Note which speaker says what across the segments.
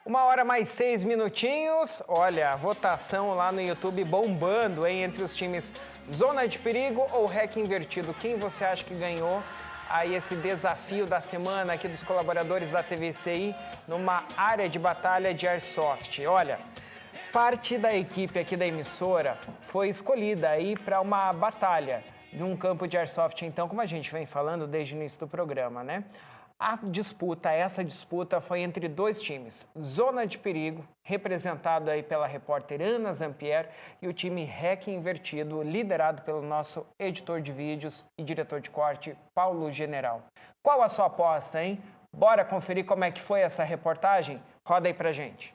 Speaker 1: 1h mais 6 minutinhos. Olha, a votação lá no YouTube bombando, hein? Entre os times Zona de Perigo ou REC Invertido. Quem você acha que ganhou aí esse desafio da semana aqui dos colaboradores da TVCI numa área de batalha de Airsoft? Olha, parte da equipe aqui da emissora foi escolhida aí para uma batalha num campo de Airsoft, então, como a gente vem falando desde o início do programa, né? Essa disputa foi entre dois times, Zona de Perigo, representado aí pela repórter Ana Zampier, e o time REC Invertido, liderado pelo nosso editor de vídeos e diretor de corte, Paulo General. Qual a sua aposta, hein? Bora conferir como é que foi essa reportagem? Roda aí pra gente.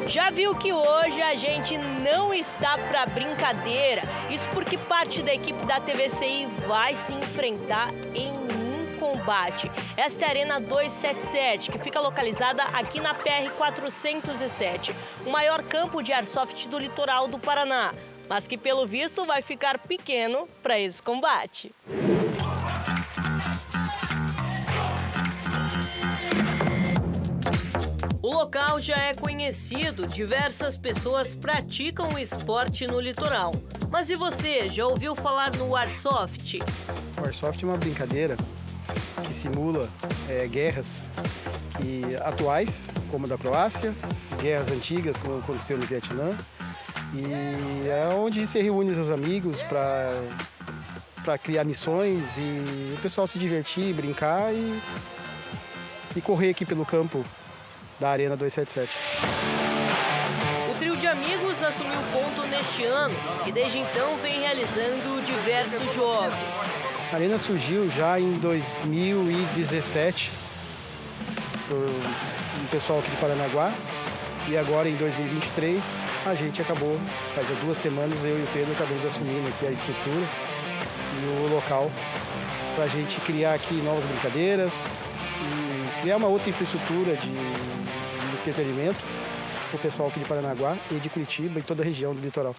Speaker 2: Já viu que hoje a gente não está para brincadeira? Isso porque parte da equipe da TVCI vai se enfrentar em um combate. Esta é a Arena 277, que fica localizada aqui na PR-407, o maior campo de airsoft do litoral do Paraná, mas que pelo visto vai ficar pequeno para esse combate. O local já é conhecido, diversas pessoas praticam o esporte no litoral. Mas e você, já ouviu falar no Airsoft?
Speaker 3: O Airsoft é uma brincadeira que simula guerras atuais, como a da Croácia, guerras antigas, como aconteceu no Vietnã, e é onde se reúne os amigos para criar missões e o pessoal se divertir, brincar e correr aqui pelo campo da Arena 277.
Speaker 2: O trio de amigos assumiu ponto neste ano e desde então vem realizando diversos jogos.
Speaker 3: A Arena surgiu já em 2017 por um pessoal aqui de Paranaguá e agora em 2023 a gente acabou, faz 2 semanas, eu e o Pedro acabamos assumindo aqui a estrutura e o local para a gente criar aqui novas brincadeiras e criar uma outra infraestrutura de entretenimento para o pessoal aqui de Paranaguá e de Curitiba e toda a região do litoral.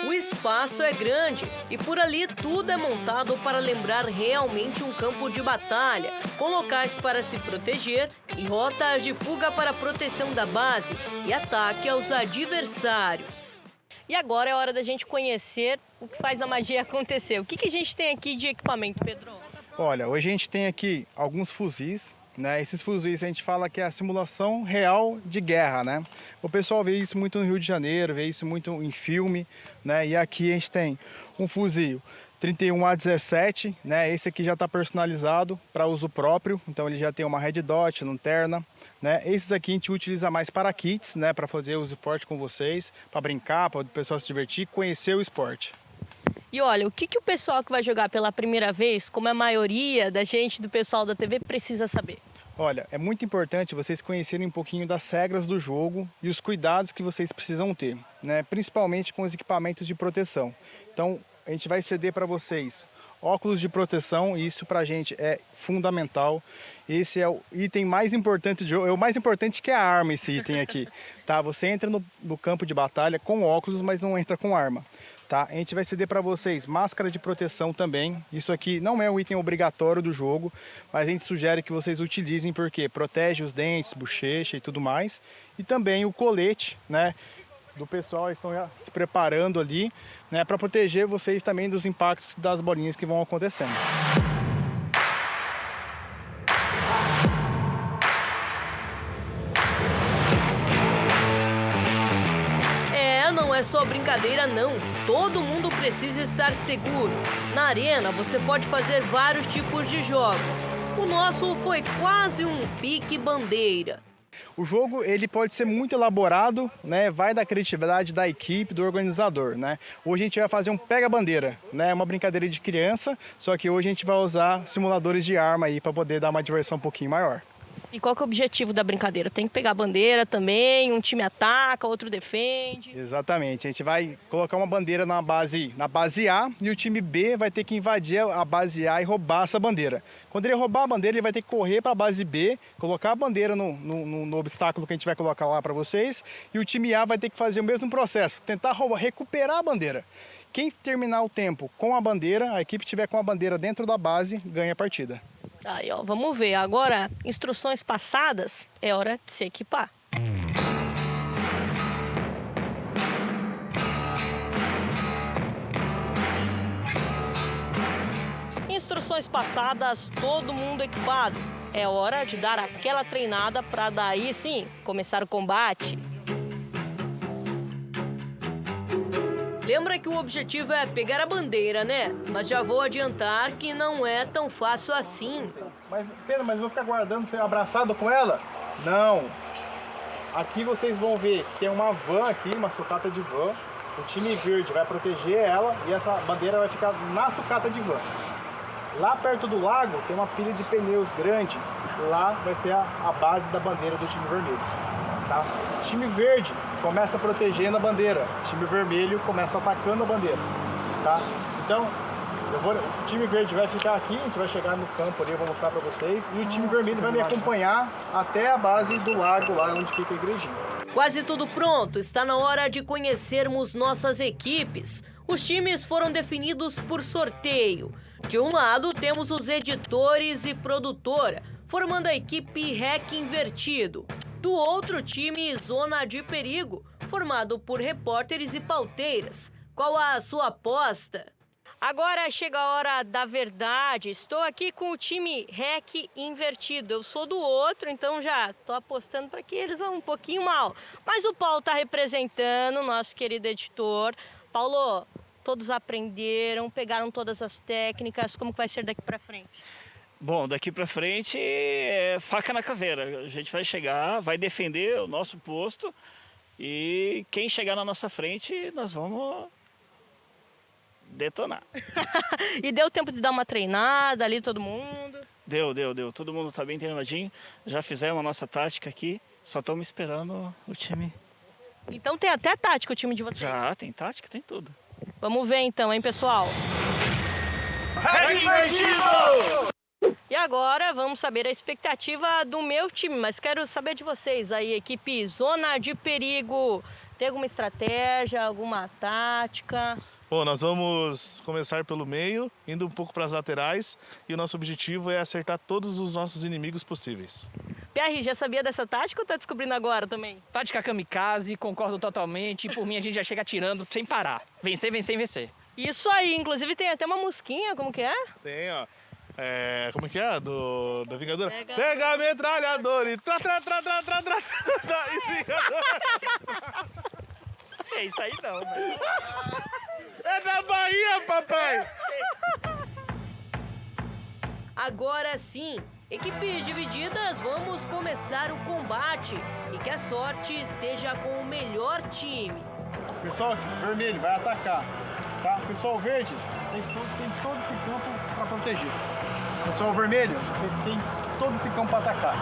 Speaker 2: O espaço é grande e por ali tudo é montado para lembrar realmente um campo de batalha, com locais para se proteger e rotas de fuga para proteção da base e ataque aos adversários. E agora é hora da gente conhecer o que faz a magia acontecer. O que a gente tem aqui de equipamento, Pedro?
Speaker 4: Olha, hoje a gente tem aqui alguns fuzis, né? Esses fuzis a gente fala que é a simulação real de guerra, né? O pessoal vê isso muito no Rio de Janeiro, vê isso muito em filme, né? E aqui a gente tem um fuzil 31A17, né? Esse aqui já está personalizado para uso próprio, então ele já tem uma red dot, lanterna, né? Esses aqui a gente utiliza mais para kits, né? Para fazer o esporte com vocês, para brincar, para o pessoal se divertir, conhecer o esporte.
Speaker 2: E olha, o que o pessoal que vai jogar pela primeira vez, como a maioria da gente, do pessoal da TV, precisa saber?
Speaker 4: Olha, é muito importante vocês conhecerem um pouquinho das regras do jogo e os cuidados que vocês precisam ter, né? Principalmente com os equipamentos de proteção. Então, a gente vai ceder para vocês óculos de proteção, e isso para a gente é fundamental. Esse é o item mais importante do jogo, é o mais importante que a arma, esse item aqui. Tá? Você entra no campo de batalha com óculos, mas não entra com arma. Tá? A gente vai ceder para vocês máscara de proteção também. Isso aqui não é um item obrigatório do jogo, mas a gente sugere que vocês utilizem porque protege os dentes, bochecha e tudo mais. E também o colete, né, do pessoal, estão já se preparando ali, né, para proteger vocês também dos impactos das bolinhas que vão acontecendo.
Speaker 2: Não é só brincadeira não, todo mundo precisa estar seguro. Na arena você pode fazer vários tipos de jogos. O nosso foi quase um pique bandeira.
Speaker 4: O jogo ele pode ser muito elaborado, né? Vai da criatividade da equipe, do organizador, né? Hoje a gente vai fazer um pega-bandeira, né? Uma brincadeira de criança, só que hoje a gente vai usar simuladores de arma aí para poder dar uma diversão um pouquinho maior.
Speaker 2: E qual que é o objetivo da brincadeira? Tem que pegar a bandeira também, um time ataca, outro defende.
Speaker 4: Exatamente, a gente vai colocar uma bandeira na base A e o time B vai ter que invadir a base A e roubar essa bandeira. Quando ele roubar a bandeira, ele vai ter que correr para a base B, colocar a bandeira no obstáculo que a gente vai colocar lá para vocês, e o time A vai ter que fazer o mesmo processo, tentar recuperar a bandeira. Quem terminar o tempo com a bandeira, a equipe que tiver com a bandeira dentro da base, ganha a partida.
Speaker 2: Aí, ó, vamos ver. Agora, instruções passadas, é hora de se equipar. Instruções passadas, todo mundo equipado. É hora de dar aquela treinada para daí sim começar o combate. Lembra que o objetivo é pegar a bandeira, né? Mas já vou adiantar que não é tão fácil assim.
Speaker 4: Mas, Pedro, mas eu vou ficar guardando você abraçado com ela? Não. Aqui vocês vão ver que tem uma van aqui, uma sucata de van. O time verde vai proteger ela e essa bandeira vai ficar na sucata de van. Lá perto do lago tem uma pilha de pneus grande. Lá vai ser a base da bandeira do time vermelho. Tá? O time verde começa protegendo a bandeira. O time vermelho começa atacando a bandeira. Tá? Então, o time verde vai ficar aqui, a gente vai chegar no campo ali, eu vou mostrar para vocês. E o time vermelho vai me acompanhar até a base do lago, lá onde fica a igrejinha.
Speaker 2: Quase tudo pronto, está na hora de conhecermos nossas equipes. Os times foram definidos por sorteio. De um lado temos os editores e produtora, formando a equipe REC Invertido. Do outro time, Zona de Perigo, formado por repórteres e pauteiras. Qual a sua aposta? Agora chega a hora da verdade. Estou aqui com o time REC Invertido. Eu sou do outro, então já estou apostando para que eles vão um pouquinho mal. Mas o Paulo está representando o nosso querido editor. Paulo, todos aprenderam, pegaram todas as técnicas. Como que vai ser daqui para frente?
Speaker 5: Bom, daqui para frente é faca na caveira. A gente vai chegar, vai defender o nosso posto e quem chegar na nossa frente nós vamos detonar.
Speaker 2: E deu tempo de dar uma treinada ali, todo mundo?
Speaker 5: Deu. Todo mundo está bem treinadinho. Já fizemos a nossa tática aqui, só estamos esperando o time.
Speaker 2: Então tem até tática o time de vocês?
Speaker 5: Já, tem tática, tem tudo.
Speaker 2: Vamos ver então, hein, pessoal?
Speaker 5: REC Invertido!
Speaker 2: E agora vamos saber a expectativa do meu time, mas quero saber de vocês aí, equipe Zona de Perigo. Tem alguma estratégia, alguma tática?
Speaker 6: Bom, nós vamos começar pelo meio, indo um pouco para as laterais, e o nosso objetivo é acertar todos os nossos inimigos possíveis.
Speaker 2: PR, já sabia dessa tática ou tá descobrindo agora também?
Speaker 7: Tática kamikaze, concordo totalmente, e por mim a gente já chega atirando sem parar. Vencer, vencer, vencer.
Speaker 2: Isso aí, inclusive tem até uma musiquinha, como que é?
Speaker 6: Tem, ó. Como que é? Da Vingadora? Pega a metralhadora e tra.
Speaker 7: É isso aí não, né?
Speaker 6: É da Bahia, papai!
Speaker 2: Agora sim, equipes divididas, vamos começar o combate. E que a sorte esteja com o melhor time.
Speaker 4: Pessoal vermelho vai atacar, tá? Pessoal verde, tem todo esse campo para proteger. Pessoal vermelho, vocês têm todo esse campo para atacar.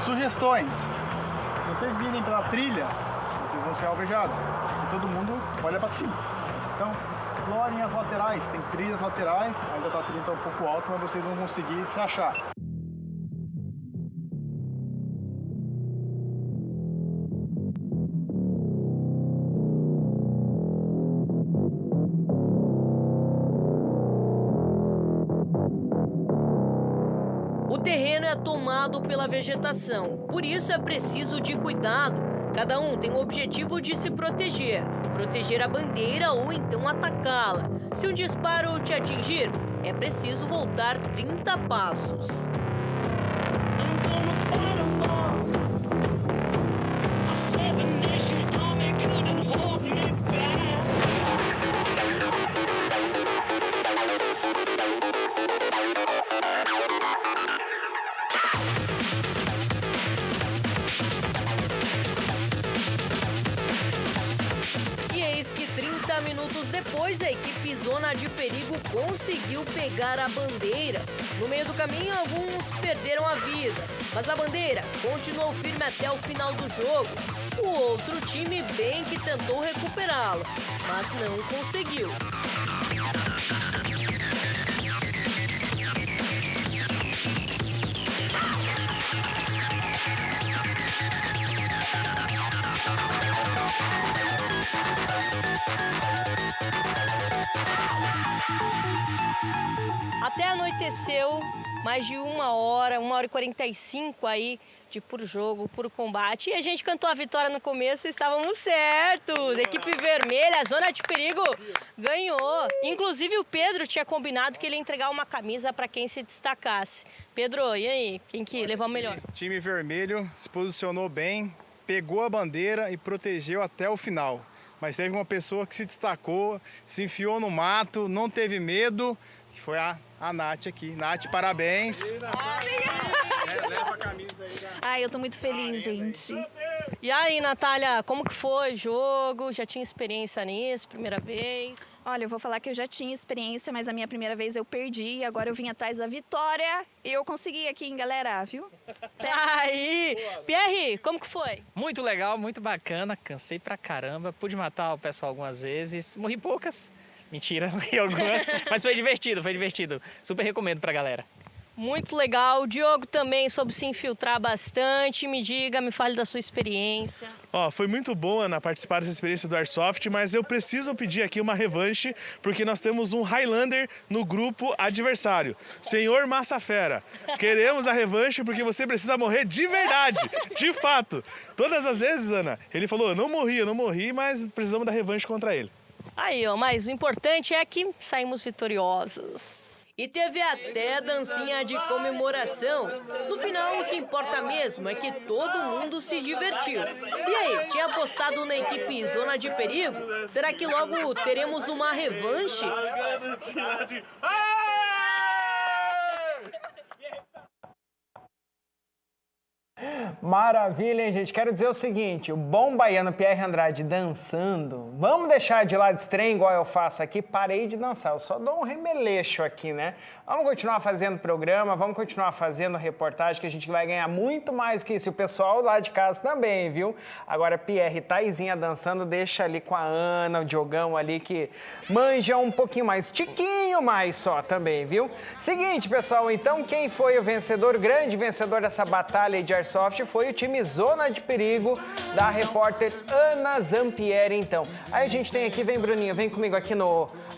Speaker 4: Sugestões: se vocês virem pela trilha, vocês vão ser alvejados. E todo mundo olha para cima. Então, explorem as laterais. Tem trilhas laterais, ainda a trilha está um pouco alta, mas vocês vão conseguir se achar.
Speaker 2: O terreno é tomado pela vegetação, por isso é preciso de cuidado. Cada um tem o objetivo de se proteger a bandeira ou então atacá-la. Se um disparo te atingir, é preciso voltar 30 passos. depois, a equipe Zona de Perigo conseguiu pegar a bandeira. No meio do caminho, alguns perderam a vida, mas a bandeira continuou firme até o final do jogo. O outro time bem que tentou recuperá-la, mas não conseguiu. Até anoiteceu, mais de 1 hora e 45 aí de puro jogo, puro combate. E a gente cantou a vitória no começo e estávamos certos. Equipe vermelha, Zona de Perigo, ganhou. Inclusive o Pedro tinha combinado que ele ia entregar uma camisa para quem se destacasse. Pedro, e aí? Quem que levou melhor?
Speaker 4: O time vermelho se posicionou bem, pegou a bandeira e protegeu até o final. Mas teve uma pessoa que se destacou, se enfiou no mato, não teve medo, que foi a Nath aqui. Nath, parabéns. Leva a camisa aí.
Speaker 8: Ai, eu tô muito feliz, gente.
Speaker 2: E aí, Natália, como que foi o jogo? Já tinha experiência nisso, primeira vez?
Speaker 8: Olha, eu vou falar que eu já tinha experiência, mas a minha primeira vez eu perdi. Agora eu vim atrás da vitória e eu consegui aqui, hein, galera, viu?
Speaker 2: Aí! Pierre, como que foi?
Speaker 7: Muito legal, muito bacana. Cansei pra caramba. Pude matar o pessoal algumas vezes. Morri poucas. Mentira, morri algumas. Mas foi divertido, foi divertido. Super recomendo pra galera.
Speaker 2: Muito legal. O Diogo também soube se infiltrar bastante. Me diga, me fale da sua experiência.
Speaker 6: Foi muito boa Ana participar dessa experiência do Airsoft, mas eu preciso pedir aqui uma revanche, porque nós temos um Highlander no grupo adversário. Senhor Massafera, queremos a revanche porque você precisa morrer de verdade, de fato. Todas as vezes, Ana, ele falou, eu não morri, mas precisamos da revanche contra ele.
Speaker 2: Aí, ó, mas o importante é que saímos vitoriosos. E teve até dancinha de comemoração. No final, o que importa mesmo é que todo mundo se divertiu. E aí, tinha apostado na equipe Zona de Perigo? Será que logo teremos uma revanche?
Speaker 1: Maravilha, hein, gente? Quero dizer o seguinte, o bom baiano Pierre Andrade dançando, vamos deixar de lado esse trem igual eu faço aqui, parei de dançar, eu só dou um remeleixo aqui, né? Vamos continuar fazendo programa, vamos continuar fazendo reportagem, que a gente vai ganhar muito mais que isso, e o pessoal lá de casa também, viu? Agora, Pierre e Taizinha dançando, deixa ali com a Ana, o Diogão ali, que manja um pouquinho mais, tiquinho mais só também, viu? Seguinte, pessoal, então, quem foi o vencedor, o grande vencedor dessa batalha de Airsoft foi o time Zona de Perigo da repórter Ana Zampieri, então. Aí a gente tem aqui, vem Bruninho, vem comigo aqui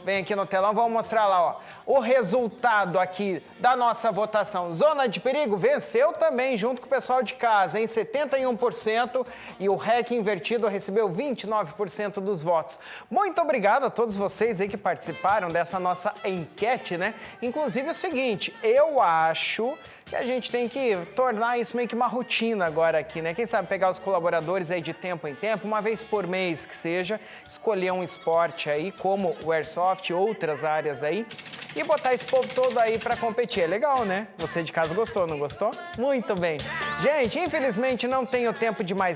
Speaker 1: vem aqui no telão, vamos mostrar lá, ó, o resultado aqui da nossa votação. Zona de Perigo venceu também, junto com o pessoal de casa, em 71%, e o REC Invertido recebeu 29% dos votos. Muito obrigado a todos vocês aí que participaram dessa nossa enquete, né? Inclusive o seguinte, eu acho que a gente tem que tornar isso meio que uma rotina agora aqui, né? Quem sabe pegar os colaboradores aí de tempo em tempo, uma vez por mês que seja, escolher um esporte aí, como o Airsoft, outras áreas aí, e botar esse povo todo aí pra competir. É legal, né? Você de casa gostou, não gostou? Muito bem. Gente, infelizmente não tenho tempo de mais